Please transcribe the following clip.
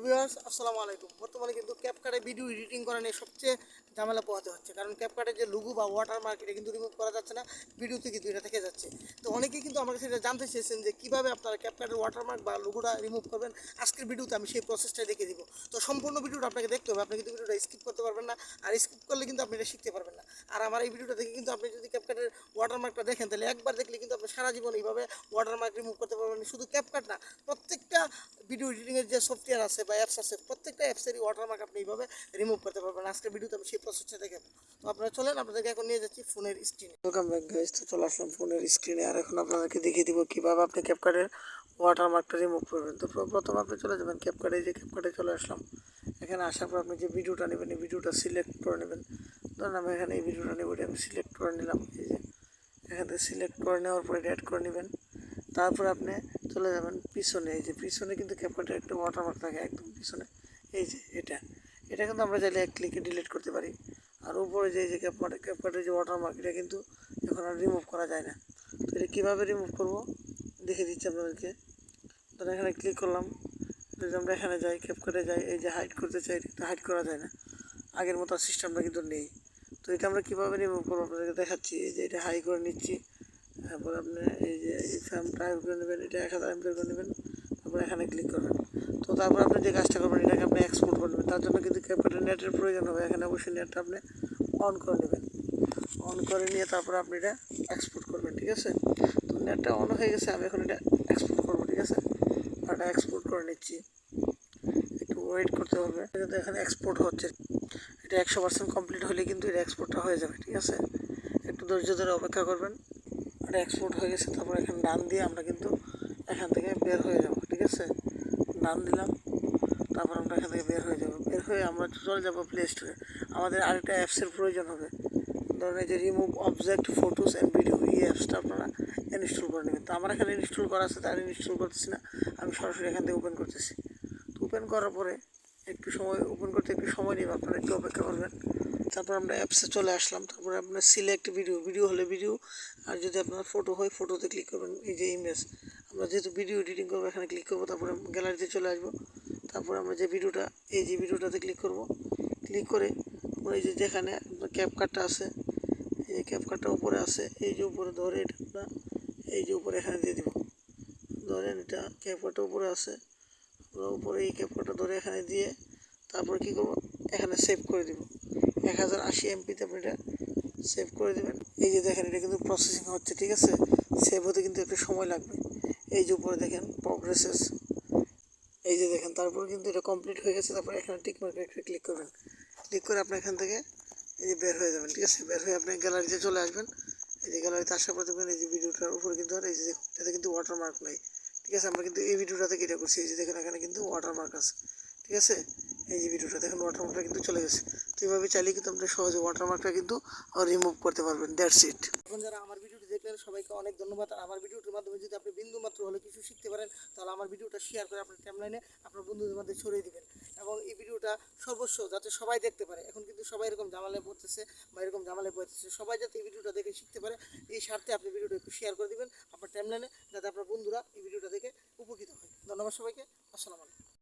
Viewers আসসালামু আলাইকুম। বর্তমানে কিন্তু ক্যাপকাটে ভিডিও এডিটিং করা নিয়ে সবচেয়ে ঝামেলা পোহাতে হচ্ছে, কারণ ক্যাপকাটের যে লুগো বা ওয়াটারমার্ক এটা কিন্তু রিমুভ করা যাচ্ছে না, ভিডিওতে কিন্তু এটা থেকে যাচ্ছে। তো অনেকেই কিন্তু আমার কাছে এটা জানতে চেয়েছেন যে কীভাবে আপনারা ক্যাপকাটের ওয়াটারমার্ক বা লুগোটা রিমুভ করবেন। আজকের ভিডিওতে আমি সেই প্রসেসটাই দেখিয়ে দিব। তো সম্পূর্ণ ভিডিওটা আপনাকে দেখতে হবে, আপনি কিন্তু ভিডিওটা স্কিপ করতে পারবেন না, আর স্কিপ করলে কিন্তু আপনি এটা শিখতে পারবেন না। আর আমার এই ভিডিওটা দেখে কিন্তু আপনি যদি ক্যাপকাটের ওয়াটারমার্কটা দেখেন, তাহলে একবার দেখলে কিন্তু আপনি সারা জীবন এইভাবে ওয়াটারমার্ক রিমুভ করতে পারবেন। শুধু ক্যাপকাট না, প্রত্যেকটা ভিডিও এডিটিংয়ের যে সফটওয়্যার আছে বা অ্যাপস আছে, প্রত্যেকটা অ্যাপসেরই ওয়াটারমার্ক আপনি এইভাবে রিমুভ করতে পারবেন। আজকের ভিডিওতে আমি সেই প্রসেসটা দেখাবো। তো আপনারা চলেন, আপনাদেরকে এখন নিয়ে যাচ্ছি ফোনের স্ক্রিনে। ওয়েলকাম ব্যাক গাইস, তো চলে আসলাম ফোনের স্ক্রিনে। আর এখন আপনাদেরকে দেখিয়ে দিব কীভাবে আপনি ক্যাপকাটের ওয়াটারমার্কটা রিমুভ করবেন। তো প্রথম আপনি চলে যাবেন ক্যাপকাটে, যে ক্যাপকাটে চলে আসলাম। এখানে আসার পর আপনি যে ভিডিওটা নেবেন, এই ভিডিওটা সিলেক্ট করে নেবেন। ধরুন আমি এখানে এই ভিডিওটা নেব, এটা আমি সিলেক্ট করে নিলাম। এই যে এখান থেকে সিলেক্ট করে নেওয়ার পরে এটা অ্যাড করে নেবেন। তারপর আপনি চলে যাবেন পিছনে। এই যে পিছনে কিন্তু ক্যাপকাটের একটা ওয়াটারমার্ক থাকে একদম পিছনে, এই যে এটা এটা কিন্তু আমরা চাইলে এক ক্লিকে ডিলিট করতে পারি। আর উপরে যে এই যে ক্যাপকাটের যে ওয়াটারমার্ক, এটা কিন্তু এখন আর রিমুভ করা যায় না। তো এটা কীভাবে রিমুভ করবো দেখে দিচ্ছি আপনাদেরকে। ধরুন এখানে ক্লিক করলাম, যদি আমরা এখানে যাই, ক্যাপকাটে যাই, এই যে হাইড করতে চাই, এটা হাইড করা যায় না, আগের মতো সিস্টেমটা কিন্তু নেই। তো এটা আমরা কীভাবে রিমুভ করবো আপনাদেরকে দেখাচ্ছি। এই যে এটা হাই করে নিচ্ছি, তারপর আপনি এই যে এই ফ্রেমটা হাই করে নেবেন, এটা 1000 এমপি করে নেবেন, তারপর এখানে ক্লিক করবেন। তো তারপর আপনি যে কাজটা করবেন, এটাকে আপনি এক্সপোর্ট করে নেবেন। তার জন্য কিন্তু ক্যাপকাটের নেটের প্রয়োজন হবে। এখানে অবশ্যই নেটটা আপনি অন করে নেবেন। অন করে নিয়ে তারপর আপনি এটা এক্সপোর্ট করবেন, ঠিক আছে। তো নেটটা অন হয়ে গেছে, আমি এখন এটা এক্সপোর্ট করবো, ঠিক আছে। আর এটা এক্সপোর্ট করে নিচ্ছি, একটু ওয়েট করতে হবে। কিন্তু এখানে এক্সপোর্ট হচ্ছে, এটা 100% কমপ্লিট হলে কিন্তু এটা এক্সপোর্টটা হয়ে যাবে, ঠিক আছে। একটু ধৈর্য ধরে অপেক্ষা করবেন। এটা এক্সপোর্ট হয়ে গেছে, তারপর এখানে ডান দিয়ে আমরা কিন্তু এখান থেকে বের হয়ে যাব, ঠিক আছে। ডান দিলাম, তারপর আমরা এখান থেকে বের হয়ে যাব। বের হয়ে আমরা চলে যাব প্লে স্টোরে। আমাদের আরেকটা অ্যাপসের প্রয়োজন হবে। ধরুন এই যে remove object photos and video, এই অ্যাপসটা আপনারা ইনস্টল করে নেবেন। তো আমার এখানে ইনস্টল করা আছে, তার ইনস্টল করতেছি না, আমি সরাসরি এখান থেকে ওপেন করতেছি। তো ওপেন করার পরে একটু সময়, ওপেন করতে একটু সময় নেবে, আপনারা একটু অপেক্ষা করবেন। তারপর আমরা অ্যাপসে চলে আসলাম। তারপরে আপনার সিলেক্ট ভিডিও হলে ভিডিও, আর যদি আপনার ফটো হয় ফটোতে ক্লিক করবেন। এই যে ইমেজ, আমরা যেহেতু ভিডিও এডিটিং করবো এখানে ক্লিক করবো, তারপরে গ্যালারিতে চলে আসবো। তারপরে আমরা যে ভিডিওটা, এই যে ভিডিওটাতে ক্লিক করব। ক্লিক করে এই যে যেখানে আপনার ক্যাপকাটটা আছে, এই যে ক্যাপকাটটা উপরে আছে, এই যে উপরে ধরে এটা আমরা এই যে উপরে এখানে দিয়ে দিব। ধরেন এটা ক্যাপকাটটা উপরে আছে, আমরা উপরে এই ক্যাপকাটটা ধরে এখানে দিয়ে তারপরে কী করবো, এখানে সেভ করে দিব। 1080 এমপিতে আপনি এটা সেভ করে দেবেন। এই যে দেখেন এটা কিন্তু প্রসেসিং হচ্ছে, ঠিক আছে। সেভ হতে কিন্তু একটু সময় লাগবে। এই যে উপরে দেখেন প্রগ্রেসেস, এই যে দেখেন, তারপর কিন্তু এটা কমপ্লিট হয়ে গেছে। তারপর এখানে টিক মার্কে একটা ক্লিক করবেন। ক্লিক করে আপনি এখান থেকে এই যে বের হয়ে যাবেন, ঠিক আছে। বের হয়ে আপনি গ্যালারিতে চলে আসবেন। এই যে গ্যালারিতে আসার পর দেখবেন এই যে ভিডিওটার উপরে কিন্তু আর এই যে দেখুন এটাতে কিন্তু ওয়াটারমার্ক নাই, ঠিক আছে। আমরা কিন্তু এই ভিডিওটা থেকে এটা করছি, এই যে দেখেন এখানে কিন্তু ওয়াটারমার্ক আছে, ঠিক আছে। এই যে ভিডিওটা দেখেন ওয়াটারমার্কটা কিন্তু চলে গেছে। তো এইভাবে চাইলে কিন্তু আপনি সহজে ওয়াটারমার্কটা কিন্তু রিমুভ করতে পারবেন। That's it. এখন যারা আমার ভিডিওটি দেখলেন সবাইকে অনেক ধন্যবাদ। আর আমার ভিডিওটির মাধ্যমে যদি আপনি বিন্দু মাত্র হলে কিছু শিখতে পারেন, তাহলে আমার ভিডিওটা শেয়ার করে আপনার টাইমলাইনে আপনার বন্ধুদের মধ্যে ছড়িয়ে দিবেন। এবং এই ভিডিওটা সর্বস্ব যাতে সবাই দেখতে পারে। এখন কিন্তু সবাই এরকম ঝামেলায় পড়তেছে বা এরকম ঝামেলায় পড়তেছে, সবাই যাতে এই ভিডিওটা দেখে শিখতে পারে, এই স্বার্থে আপনি ভিডিওটা একটু শেয়ার করে দিবেন আপনার টাইমলাইনে, যাতে আপনার বন্ধুরা এই ভিডিওটা দেখে উপকৃত হয়। ধন্যবাদ সবাইকে। আসসালামু আলাইকুম।